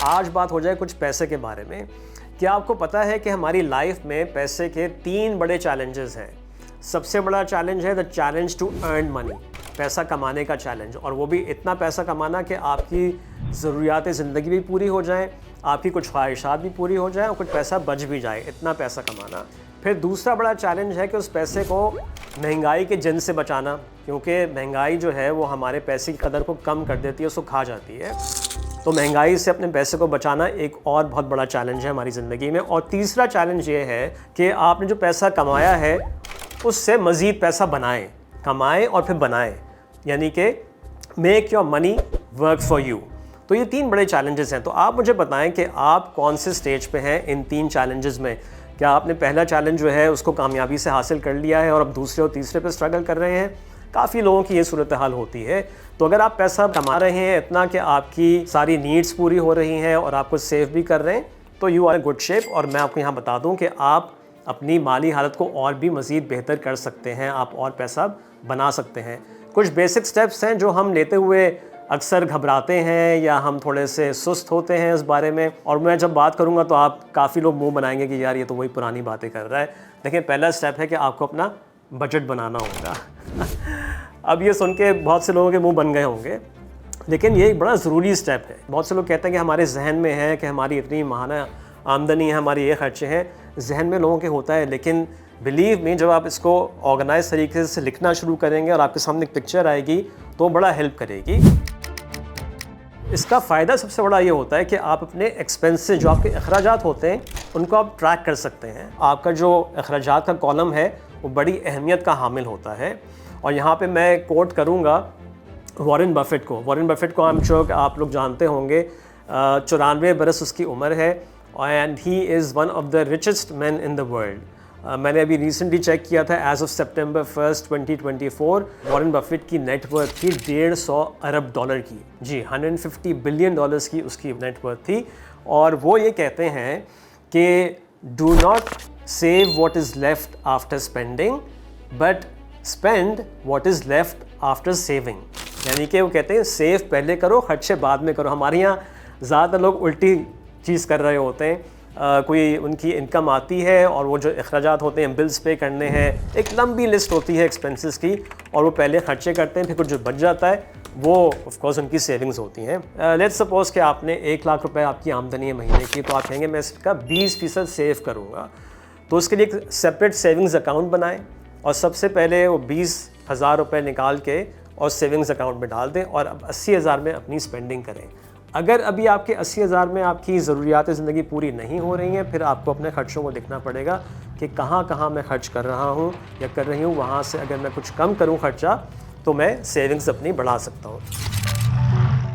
आज बात हो जाए कुछ पैसे के बारे में। क्या आपको पता है कि हमारी लाइफ में पैसे के 3 बड़े चैलेंजेस हैं। सबसे बड़ा चैलेंज है the challenge to earn money, पैसा कमाने का चैलेंज, और वो भी इतना पैसा कमाना कि आपकी ज़रूरियात ज़िंदगी भी पूरी हो जाएं, आपकी कुछ ख्वाहिशात भी पूरी हो जाएं और कुछ पैसा बच भी जाए, इतना पैसा कमाना। फिर दूसरा बड़ा चैलेंज है कि उस पैसे को महंगाई के जिन से बचाना, क्योंकि महंगाई जो है वो हमारे पैसे की कदर को कम कर देती है, उसको खा जाती है। तो महंगाई से अपने पैसे को बचाना एक और बहुत बड़ा चैलेंज है हमारी ज़िंदगी में। और तीसरा चैलेंज ये है कि आपने जो पैसा कमाया है उससे मज़ीद पैसा बनाएं, कमाएं और फिर बनाएं, यानी कि make your money work for you. तो ये 3 बड़े चैलेंजेस हैं। तो आप मुझे बताएं कि आप कौन से स्टेज पे हैं इन 3 चैलेंजेस में। क्या आपने पहला चैलेंज जो है उसको कामयाबी से हासिल कर लिया है और अब दूसरे और तीसरे पे स्ट्रगल कर रहे हैं? काफ़ी लोगों की ये सूरत हाल होती है। तो अगर आप पैसा कमा रहे हैं इतना कि आपकी सारी नीड्स पूरी हो रही हैं और आप कुछ सेव भी कर रहे हैं, तो you are in good shape. और मैं आपको यहाँ बता दूँ कि आप अपनी माली हालत को और भी मज़ीद बेहतर कर सकते हैं, आप और पैसा बना सकते हैं। कुछ बेसिक स्टेप्स हैं जो हम लेते हुए अक्सर घबराते हैं या हम थोड़े से सुस्त होते हैं इस बारे में, और मैं जब बात करूंगा तो आप काफ़ी लोग मुंह बनाएंगे कि यार ये तो वही पुरानी बातें कर रहा है। देखिए, पहला स्टेप है कि आपको अपना बजट बनाना होगा। अब ये सुन के बहुत से लोगों के मुंह बन गए होंगे, लेकिन ये एक बड़ा ज़रूरी स्टेप है। बहुत से लोग कहते हैं कि हमारे जहन में है कि हमारी इतनी माहाना आमदनी है, हमारी ये खर्चे हैं, जहन में लोगों के होता है, लेकिन बिलीव मी, जब आप इसको ऑर्गेनाइज तरीके से लिखना शुरू करेंगे और आपके सामने एक पिक्चर आएगी तो बड़ा हेल्प करेगी। इसका फ़ायदा सबसे बड़ा ये होता है कि आप अपने एक्सपेंसेस, जो आपके अखराजात होते हैं, उनको आप ट्रैक कर सकते हैं। आपका जो अखराजात का कॉलम है वो बड़ी अहमियत का हामिल होता है। और यहाँ पे मैं कोट करूँगा वॉरेन बफेट को। वॉरेन बफेट को I'm sure आप लोग जानते होंगे। 94 बरस उसकी उम्र है and he is one of the richest man in the world. मैंने अभी रिसेंटली चेक किया था, एज ऑफ सितंबर 1, 2024 वॉरेन बफेट की नेटवर्थ थी 150 अरब डॉलर की। जी, 150 बिलियन डॉलर्स की उसकी नेटवर्थ थी। और वो ये कहते हैं कि do not save what is left after spending but spend what is left after saving. यानी कि वो कहते हैं सेव पहले करो, खर्चे बाद में करो। हमारे यहाँ ज़्यादातर लोग उल्टी चीज़ कर रहे होते हैं। कोई उनकी इनकम आती है और वो जो अखराजात होते हैं, बिल्स पे करने हैं, एक लंबी लिस्ट होती है एक्सपेंसेस की, और वो पहले खर्चे करते हैं, फिर कुछ जो बच जाता है वो ऑफ कोर्स उनकी सेविंग्स होती हैं। लेट्स सपोज कि आपने 1 लाख रुपए आपकी आमदनी है महीने की, तो आप कहेंगे मैं इसका 20% सेव करूँगा। तो उसके लिए एक सेपरेट सेविंग्स अकाउंट बनाएं और सबसे पहले वो 20,000 रुपये निकाल के और सेविंग्स अकाउंट में डाल दें और अब 80,000 में अपनी स्पेंडिंग करें। अगर अभी आपके 80,000 में आपकी ज़रूरियात ज़िंदगी पूरी नहीं हो रही हैं, फिर आपको अपने खर्चों को देखना पड़ेगा कि कहाँ कहाँ मैं खर्च कर रहा हूँ या कर रही हूँ। वहाँ से अगर मैं कुछ कम करूँ खर्चा, तो मैं सेविंग्स अपनी बढ़ा सकता हूँ।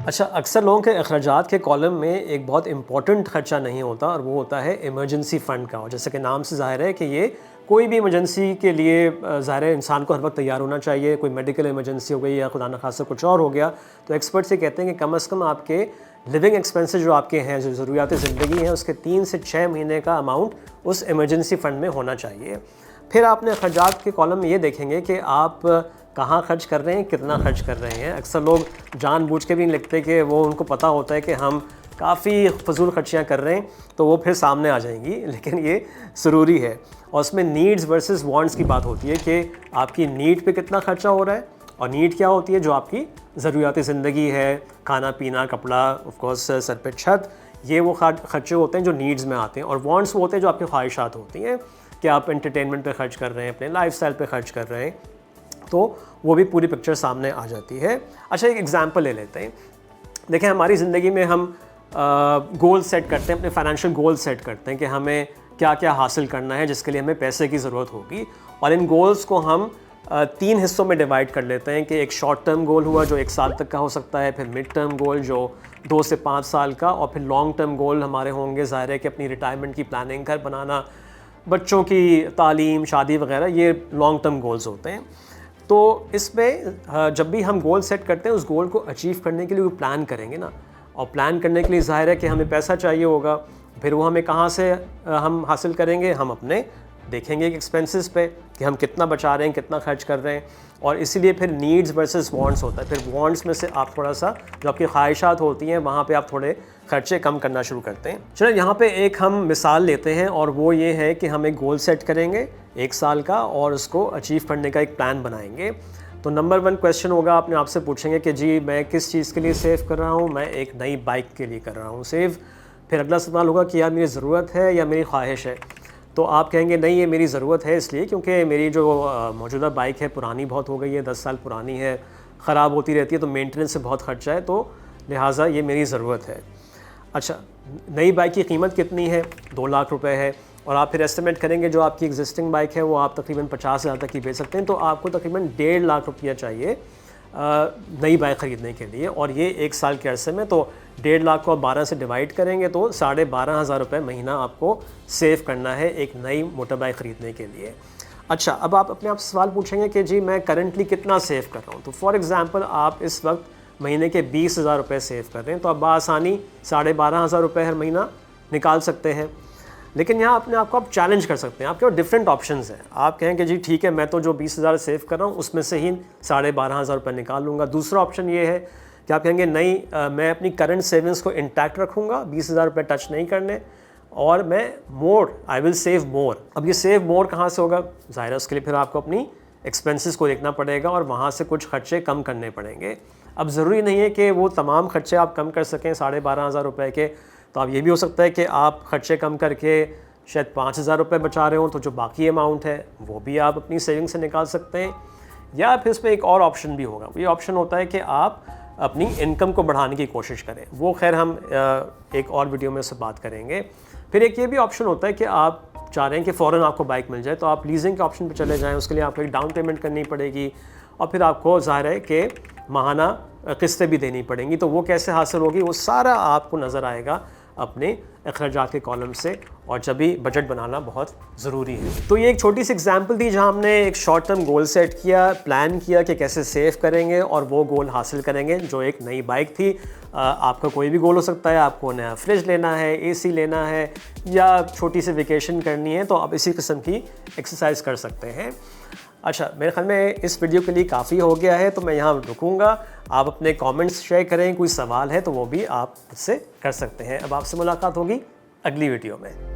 अच्छा, अक्सर लोगों के अखराजात के कॉलम में एक बहुत इंपॉर्टेंट खर्चा नहीं होता, और वो होता है इमरजेंसी फ़ंड का। और जैसे कि नाम से ज़ाहिर है कि ये कोई भी इमरजेंसी के लिए ज़ाहिर है इंसान को हर वक्त तैयार होना चाहिए। कोई मेडिकल इमरजेंसी हो गई या खुदा न खास्ता कुछ और हो गया, तो एक्सपर्ट्स ये कहते हैं कि कम से कम आपके लिविंग एक्सपेंसेस जो आपके हैं, जो ज़रूरियात ज़िंदगी हैं, उसके 3 से 6 महीने का अमाउंट उस इमरजेंसी फ़ंड में होना चाहिए। फिर आपने अखराजात के कॉलम में ये देखेंगे कि आप कहाँ खर्च कर रहे हैं, कितना खर्च कर रहे हैं। अक्सर लोग जानबूझ के भी नहीं लिखते कि वो उनको पता होता है कि हम काफ़ी फजूल खर्चियाँ कर रहे हैं, तो वो फिर सामने आ जाएंगी, लेकिन ये ज़रूरी है। और उसमें नीड्स वर्सेस वांट्स की बात होती है कि आपकी नीड पे कितना खर्चा हो रहा है, और नीड क्या होती है, जो आपकी ज़रूरियात ज़िंदगी है, खाना पीना, कपड़ा, ऑफ कोर्स सर पे छत, ये वो खर्चे होते हैं जो नीड्स में आते हैं। और वांट्स वो होते हैं जो आपकी ख्वाहिशात होती हैं कि आप एंटरटेनमेंट पे खर्च कर रहे हैं, अपने लाइफस्टाइल पे खर्च कर रहे हैं, तो वो भी पूरी पिक्चर सामने आ जाती है। अच्छा, एक एग्जांपल ले लेते हैं। देखें, हमारी ज़िंदगी में हम गोल सेट करते हैं, अपने फाइनेंशियल गोल सेट करते हैं कि हमें क्या क्या हासिल करना है, जिसके लिए हमें पैसे की ज़रूरत होगी। और इन गोल्स को हम 3 हिस्सों में डिवाइड कर लेते हैं कि एक शॉर्ट टर्म गोल हुआ जो 1 साल तक का हो सकता है, फिर मिड टर्म गोल जो 2 से 5 साल का, और फिर लॉन्ग टर्म गोल हमारे होंगे ज़ाहिर है कि अपनी रिटायरमेंट की प्लानिंग, घर बनाना, बच्चों की तालीम, शादी वगैरह, ये लॉन्ग टर्म गोल्स होते हैं। तो इसमें जब भी हम गोल सेट करते हैं, उस गोल को अचीव करने के लिए वो प्लान करेंगे ना, और प्लान करने के लिए ज़ाहिर है कि हमें पैसा चाहिए होगा। फिर वो हमें कहाँ से हम हासिल करेंगे, हम अपने देखेंगे कि एक्सपेंसेस पे कि हम कितना बचा रहे हैं, कितना खर्च कर रहे हैं, और इसीलिए फिर नीड्स वर्सेस वांट्स होता है। फिर वांट्स में से आप थोड़ा सा जो आपकी ख्वाहिशात होती हैं वहाँ पे आप थोड़े खर्चे कम करना शुरू करते हैं। चलिए यहाँ पे एक हम मिसाल लेते हैं, और वो ये है कि हम एक गोल सेट करेंगे 1 साल का और उसको अचीव करने का एक प्लान बनाएंगे। तो नंबर 1 क्वेश्चन होगा, अपने आप से पूछेंगे कि जी मैं किस चीज़ के लिए सेव कर रहा हूँ? मैं एक नई बाइक के लिए कर रहा हूँ सेव। फिर अगला सवाल होगा कि यार मेरी ज़रूरत है या मेरी ख्वाहिश है? तो आप कहेंगे नहीं, ये मेरी ज़रूरत है, इसलिए क्योंकि मेरी जो मौजूदा बाइक है पुरानी बहुत हो गई है, 10 साल पुरानी है, ख़राब होती रहती है, तो मेंटेनेंस से बहुत खर्चा है, तो लिहाजा ये मेरी ज़रूरत है। अच्छा, नई बाइक की कीमत कितनी है? 2 लाख रुपए है, और आप फिर एस्टिमेट करेंगे जो आपकी एग्जिस्टिंग बाइक है वो आप तकरीबन 50,000 तक की बेच सकते हैं, तो आपको तकरीबन 1.5 लाख रुपया चाहिए नई बाइक ख़रीदने के लिए, और ये 1 साल के अरसे में। तो 1.5 लाख को आप 12 से डिवाइड करेंगे तो 12,500 रुपये महीना आपको सेव करना है एक नई मोटर बाइक ख़रीदने के लिए। अच्छा, अब आप अपने आप से सवाल पूछेंगे कि जी मैं करंटली कितना सेव कर रहा हूँ? तो फॉर एग्ज़ाम्पल आप इस वक्त महीने के 20,000 रुपये सेव कर रहे हैं, तो आप बआसानी 12,500 रुपये हर महीना निकाल सकते हैं। लेकिन यहाँ अपने आप को आप चैलेंज कर सकते हैं, आपके पास डिफरेंट ऑप्शंस हैं। आप कहें कि जी ठीक है, मैं तो जो 20,000 सेव कर रहा हूँ उसमें से ही 12,500 रुपये निकाल लूँगा। दूसरा ऑप्शन ये है कि आप कहेंगे नहीं, मैं अपनी करंट सेविंग्स को इंटैक्ट रखूँगा, 20,000 रुपये टच नहीं करने, और मैं आई विल सेव मोर। अब ये सेव मोर कहाँ से होगा? ज़ाहिर है उसके लिए फिर आपको अपनी एक्सपेंसेस को देखना पड़ेगा और वहाँ से कुछ खर्चे कम करने पड़ेंगे। अब ज़रूरी नहीं है कि वो तमाम खर्चे आप कम कर सकें 12,500 रुपये के, तो आप ये भी हो सकता है कि आप खर्चे कम करके शायद 5,000 रुपये बचा रहे हो, तो जो बाकी अमाउंट है वो भी आप अपनी सेविंग से निकाल सकते हैं। या फिर इसमें एक और ऑप्शन भी होगा, ये ऑप्शन होता है कि आप अपनी इनकम को बढ़ाने की कोशिश करें। वो खैर हम एक और वीडियो में उससे बात करेंगे। फिर एक ये भी ऑप्शन होता है कि आप चाह रहे हैं कि फ़ौरन आपको बाइक मिल जाए, तो आप लीजिंग के ऑप्शन पर चले जाएँ। उसके लिए आपको एक डाउन पेमेंट करनी पड़ेगी, और फिर आपको ज़ाहिर है कि माहाना किस्तें भी देनी पड़ेंगी। तो वो कैसे हासिल होगी, वो सारा आपको नज़र आएगा अपने अखराजात के कॉलम से, और जब भी बजट बनाना बहुत ज़रूरी है। तो ये एक छोटी सी एग्जांपल थी जहां हमने एक शॉर्ट टर्म गोल सेट किया, प्लान किया कि कैसे सेव करेंगे और वो गोल हासिल करेंगे जो एक नई बाइक थी। आपका कोई भी गोल हो सकता है, आपको नया फ्रिज लेना है, एसी लेना है, या छोटी सी वेकेशन करनी है, तो आप इसी किस्म की एक्सरसाइज कर सकते हैं। अच्छा, मेरे ख्याल में इस वीडियो के लिए काफ़ी हो गया है, तो मैं यहाँ रुकूंगा। आप अपने कमेंट्स शेयर करें, कोई सवाल है तो वो भी आप मुझसे कर सकते हैं। अब आपसे मुलाकात होगी अगली वीडियो में।